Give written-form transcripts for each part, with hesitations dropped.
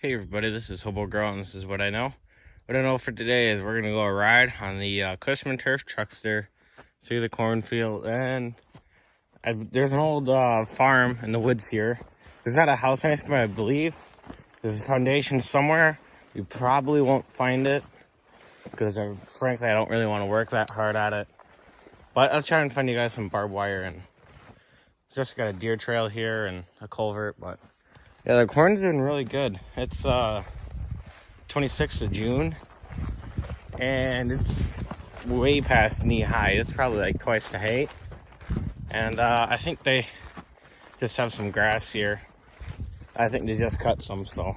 Hey everybody, this is Hobo Girl and this is what I know. What I know for today is we're going to go a ride on the Cushman turf truckster through the cornfield. And there's an old farm in the woods here. There's not a house next to it, I believe. There's a foundation somewhere. You probably won't find it because frankly I don't really want to work that hard at it. But I'll try and find you guys some barbed wire, and just got a deer trail here and a culvert. But yeah, the corn's doing really good. It's 26th of June, and it's way past knee high. It's probably like twice the height. And I think they just have some grass here. I think they just cut some, so.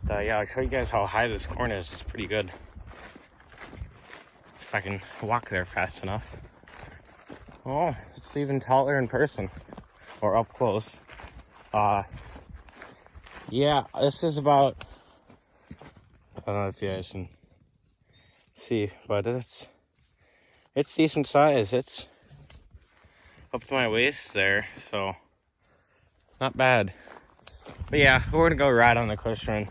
Yeah, I'll show you guys how high this corn is. It's pretty good. If I can walk there fast enough. Oh, it's even taller in person, or up close. Yeah, this is about, I don't know if you guys can see, but it's decent size. It's up to my waist there, so not bad. But yeah, we're gonna go ride on the cushman,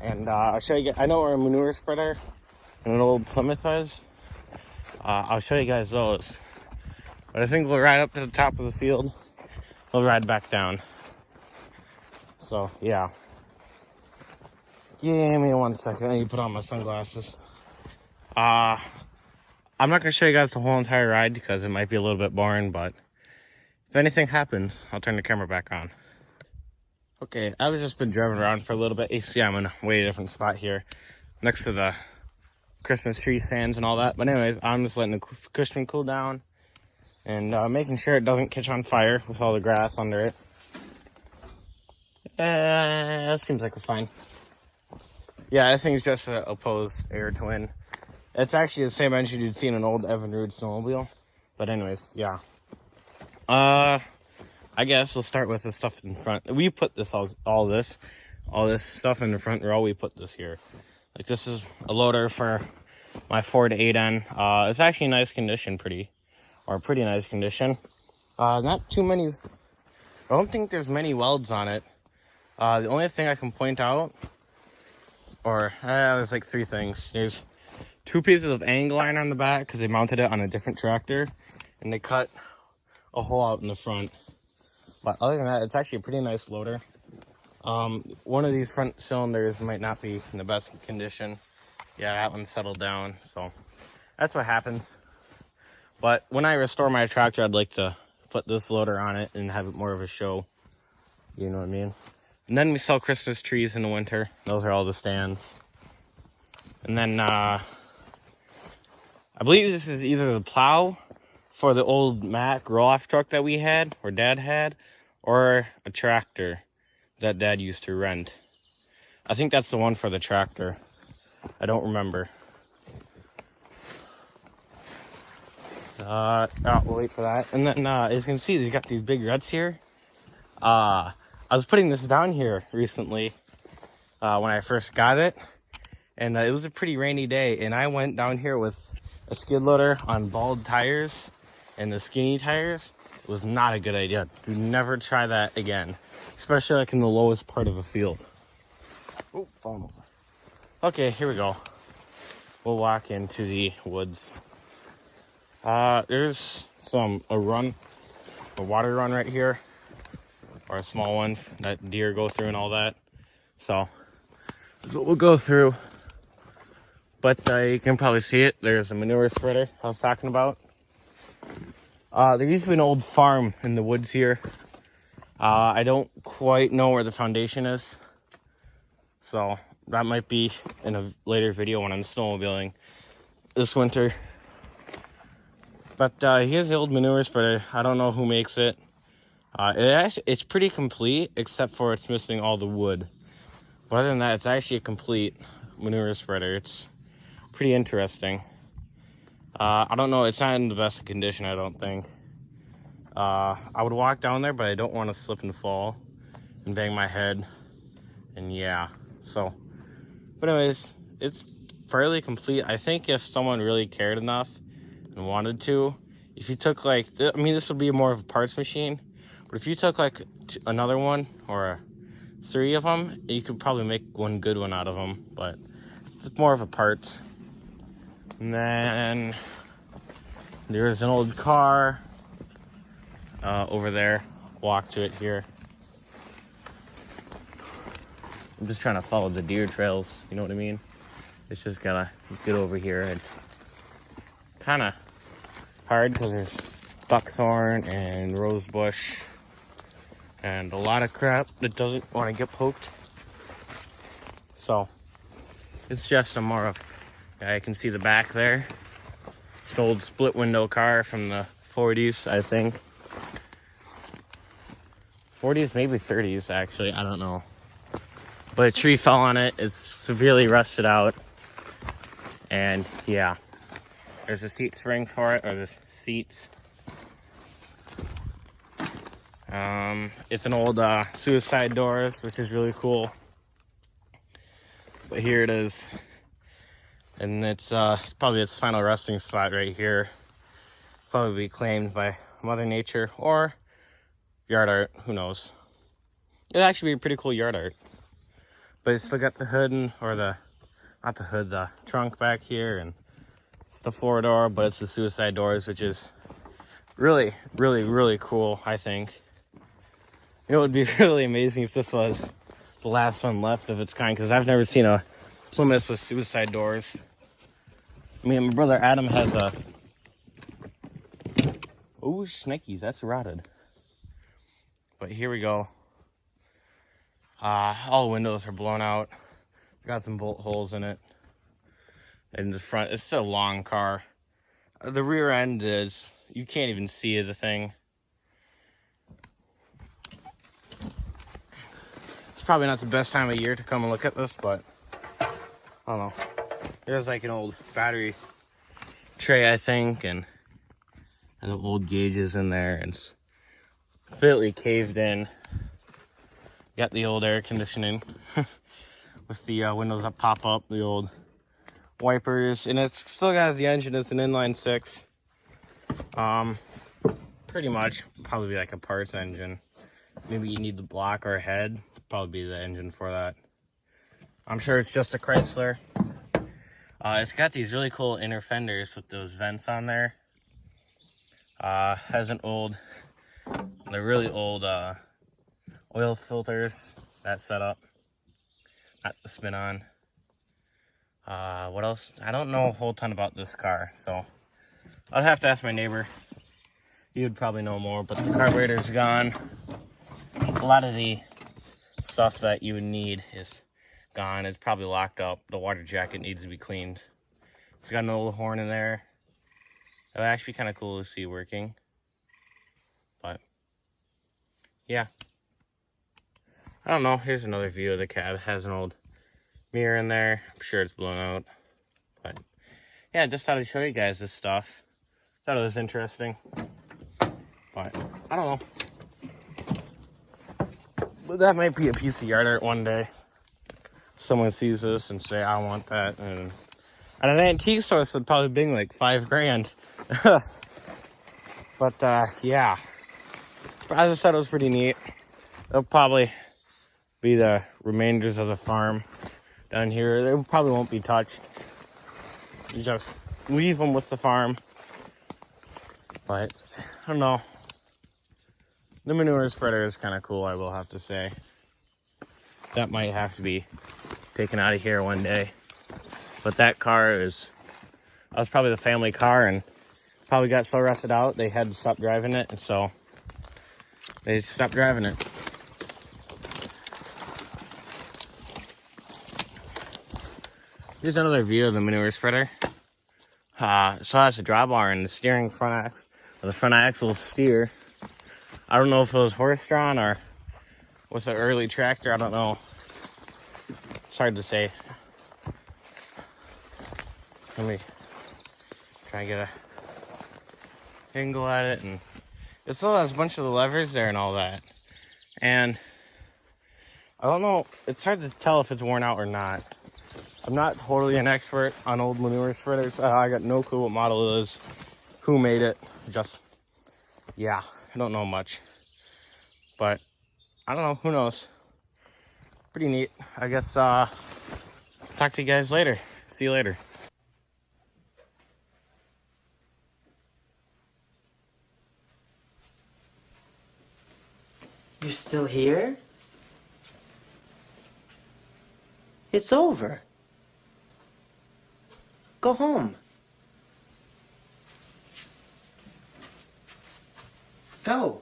and I'll show you. I know where a manure spreader and an old Plymouth is. I'll show you guys those. But I think we'll ride up to the top of the field. We'll ride back down. So yeah. Give me 1 second. I need to put on my sunglasses. I'm not gonna show you guys the whole entire ride because it might be a little bit boring, but if anything happens, I'll turn the camera back on. Okay, I've just been driving around for a little bit. You see I'm in a way different spot here, next to the Christmas tree stands and all that. But anyways, I'm just letting the cushion cool down and making sure it doesn't catch on fire with all the grass under it. That seems like a fine. Yeah, this thing's just an opposed air twin. It's actually the same engine you'd see in an old Evan Rude snowmobile. But anyways, yeah. I guess we'll start with the stuff in front. We put this all this stuff in the front row. We put this here. Like, this is a loader for my Ford 8N. It's actually in nice condition, pretty nice condition. Not too many. I don't think there's many welds on it. The only thing I can point out, there's like 3 things. There's 2 pieces of angle iron on the back because they mounted it on a different tractor, and they cut a hole out in the front. But other than that, it's actually a pretty nice loader. One of these front cylinders might not be in the best condition. Yeah, that one settled down, so that's what happens. But when I restore my tractor, I'd like to put this loader on it and have it more of a show. You know what I mean? And then we sell Christmas trees in the winter. Those are all the stands. And then I believe this is either the plow for the old Mack roll-off truck that we had, or Dad had, or a tractor that Dad used to rent. I think that's the one for the tractor. I don't remember. We'll wait for that. And then as you can see, they got these big ruts here. I was putting this down here recently when I first got it, and it was a pretty rainy day, and I went down here with a skid loader on bald tires and the skinny tires. It was not a good idea. Do never try that again, especially like in the lowest part of a field. Oh, falling over. Okay, here we go. We'll walk into the woods. There's a water run right here, or a small one that deer go through and all that. So that's what we'll go through. But you can probably see it. There's a manure spreader I was talking about. There used to be an old farm in the woods here. I don't quite know where the foundation is, so that might be in a later video when I'm snowmobiling this winter. But here's the old manure spreader. I don't know who makes it. It's pretty complete, except for it's missing all the wood. But other than that, it's actually a complete manure spreader. It's pretty interesting. I don't know, it's not in the best condition, I don't think. I would walk down there, but I don't want to slip and fall and bang my head. And yeah, so. But anyways, it's fairly complete. I think if someone really cared enough and wanted to, if you took like, this would be more of a parts machine. But if you took like another one, or 3 of them. You could probably make one good one out of them, but it's more of a parts. And then there's an old car over there. Walk to it here. I'm just trying to follow the deer trails, you know what I mean? It's just gotta get over here. It's kind of hard because there's buckthorn and rosebush and a lot of crap that doesn't want to get poked. So it's just a more of, I can see the back there. It's an old split window car from the 40s, I think. 40s, maybe 30s actually, I don't know. But a tree fell on it, it's severely rusted out. And yeah, there's a seat spring for it, or the seats. It's an old suicide doors, which is really cool. But here it is. And it's probably its final resting spot right here. Probably be claimed by Mother Nature or yard art, who knows. It'd actually be a pretty cool yard art. But it's still got the hood, not the hood, the trunk back here, and it's the floor door, but it's the suicide doors, which is really, really, really cool, I think. It would be really amazing if this was the last one left of its kind, because I've never seen a Plymouth with suicide doors. I mean, my brother Adam has a... Oh, shnikes, that's rotted. But here we go. All the windows are blown out. Got some bolt holes in it. In the front, it's a long car. The rear end is, you can't even see the thing. It's probably not the best time of year to come and look at this, but I don't know. There's like an old battery tray, I think, and old gauges in there, and it's completely caved in. Got the old air conditioning with the windows that pop up, the old wipers, and it still has the engine. It's an inline 6. Pretty much probably like a parts engine. Maybe you need the block or a head. Probably be the engine for that. I'm sure it's just a Chrysler. It's got these really cool inner fenders with those vents on there. Has the really old oil filters, that setup. Not the spin on. What else? I don't know a whole ton about this car, so I'll have to ask my neighbor. He would probably know more, but the carburetor's gone. A lot of the stuff that you would need is gone. It's probably locked up. The water jacket needs to be cleaned. It's got an old horn in there. It would actually be kind of cool to see working. But yeah. I don't know. Here's another view of the cab. It has an old mirror in there. I'm sure it's blown out. But yeah, just thought I'd show you guys this stuff. Thought it was interesting. But I don't know. But that might be a piece of yard art one day. Someone sees this and say, I want that. And at an antique store, this would probably be like $5,000. But yeah. I just thought it was pretty neat. It'll probably be the remainders of the farm down here. They probably won't be touched. You just leave them with the farm. But I don't know. The manure spreader is kind of cool, I will have to say. That might have to be taken out of here one day. But that was probably the family car, and probably got so rusted out they had to stop driving it, and so they stopped driving it. Here's another view of the manure spreader. So that's a drawbar and the steering front axle, the front axle steer. I don't know if it was horse-drawn or with an early tractor. I don't know. It's hard to say. Let me try and get a angle at it. And it still has a bunch of the levers there and all that. And I don't know. It's hard to tell if it's worn out or not. I'm not totally an expert on old manure spreaders. I got no clue what model it is, who made it. Yeah, I don't know much. But I don't know, who knows. pretty neat. I guess talk to you guys later. See you later. You're still here? It's over. Go home. Go.